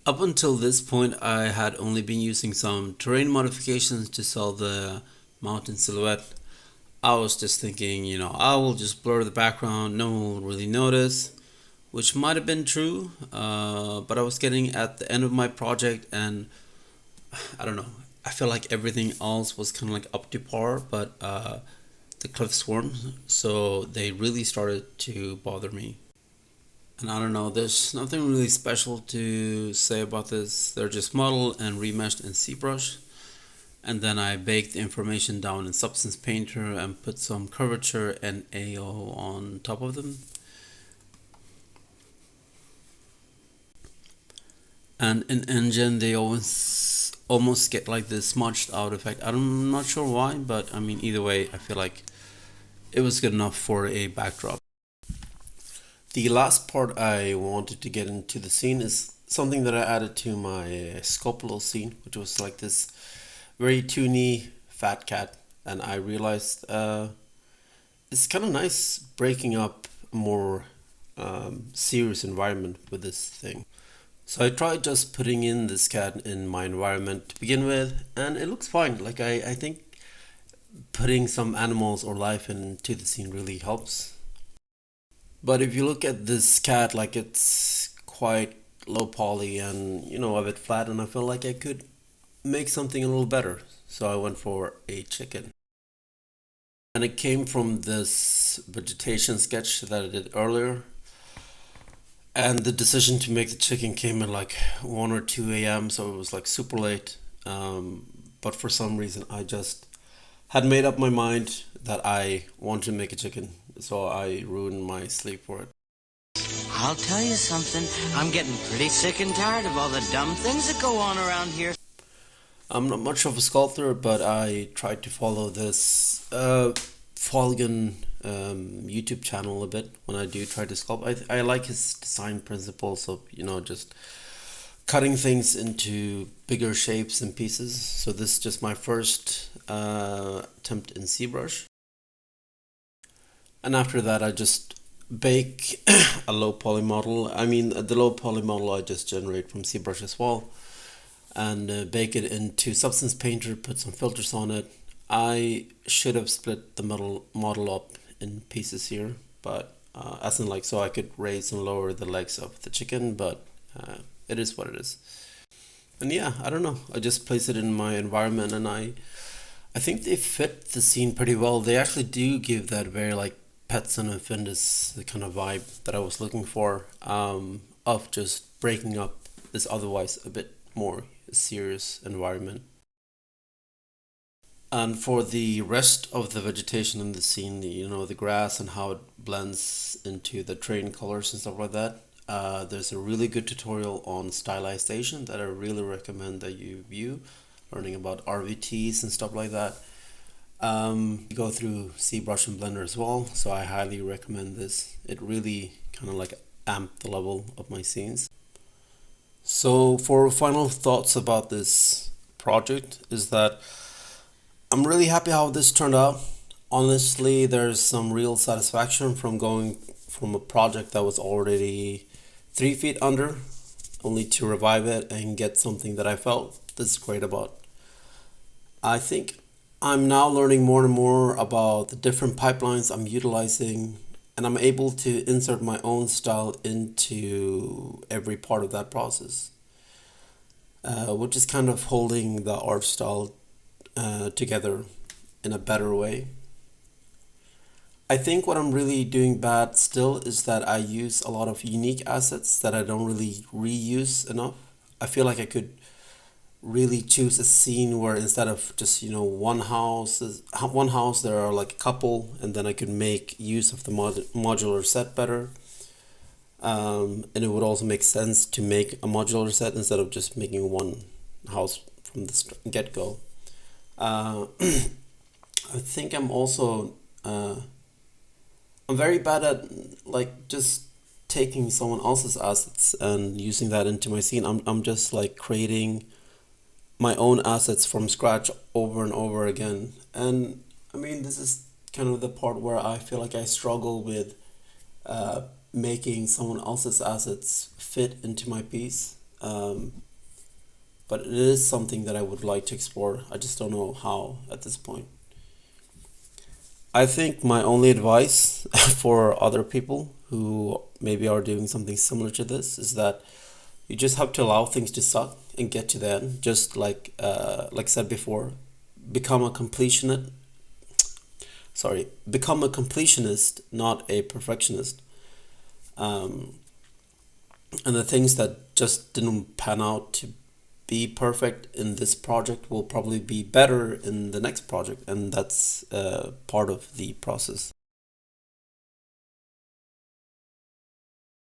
Up until this point, I had only been using some terrain modifications to sell the mountain silhouette. I was just thinking, I will just blur the background, no one will really notice, which might have been true, but I was getting at the end of my project and I don't know. I feel like everything else was kind of like up to par, but the cliff swarmed, so they really started to bother me. And I don't know, there's nothing really special to say about this. They're just modeled and remeshed in ZBrush. And then I baked the information down in Substance Painter and put some curvature and AO on top of them. And in Engine, they always almost get like this smudged out effect. I'm not sure why, but I mean, either way, I feel like it was good enough for a backdrop. The last part I wanted to get into the scene is something that I added to my Scopolo scene, which was like this very toony fat cat. And I realized it's kind of nice breaking up a more serious environment with this thing. So I tried just putting in this cat in my environment to begin with, and it looks fine. Like I think putting some animals or life into the scene really helps. But if you look at this cat, like it's quite low poly and a bit flat, and I feel like I could make something a little better. So I went for a chicken. And it came from this vegetation sketch that I did earlier. And the decision to make the chicken came at like 1 or 2 a.m., so it was like super late. But for some reason, I just had made up my mind that I wanted to make a chicken. So I ruined my sleep for it. I'll tell you something. I'm getting pretty sick and tired of all the dumb things that go on around here. I'm not much of a sculptor, but I tried to follow this Folgan YouTube channel a bit when I do try to sculpt. I like his design principles of, just cutting things into bigger shapes and pieces. So this is just my first attempt in ZBrush. And after that, I just bake a low poly model. I mean, the low poly model I just generate from ZBrush as well, and bake it into Substance Painter, put some filters on it. I should have split the model up in pieces here, but as in like so I could raise and lower the legs of the chicken, but it is what it is. And yeah, I don't know. I just place it in my environment, and I think they fit the scene pretty well. They actually do give that very like Pets and Findus the kind of vibe that I was looking for, of just breaking up this otherwise a bit more serious environment. And for the rest of the vegetation in the scene, the grass and how it blends into the terrain colors and stuff like that, there's a really good tutorial on stylization that I really recommend that you view, learning about RVTs and stuff like that. You go through ZBrush and Blender as well, so I highly recommend this. It really kind of like amped the level of my scenes. So for final thoughts about this project is that I'm really happy how this turned out. Honestly, there's some real satisfaction from going from a project that was already 3 feet under, only to revive it and get something that I felt this great about. I think I'm now learning more and more about the different pipelines I'm utilizing, and I'm able to insert my own style into every part of that process, which is kind of holding the art style together in a better way. I think what I'm really doing bad still is that I use a lot of unique assets that I don't really reuse enough. I feel like I could really choose a scene where instead of just one house there are like a couple, and then I could make use of the modular set better. And it would also make sense to make a modular set instead of just making one house from the get-go. I think I'm very bad at like just taking someone else's assets and using that into my scene. I'm just like creating my own assets from scratch over and over again. And I mean, this is kind of the part where I feel like I struggle with uh, making someone else's assets fit into my piece. Um, but it is something that I would like to explore. I just don't know how at this point. I think my only advice for other people who maybe are doing something similar to this is that you just have to allow things to suck and get to the end. Just like I said before, become a completionist. Sorry, become a completionist, not a perfectionist. Um, and the things that just didn't pan out to be perfect in this project will probably be better in the next project, and that's part of the process.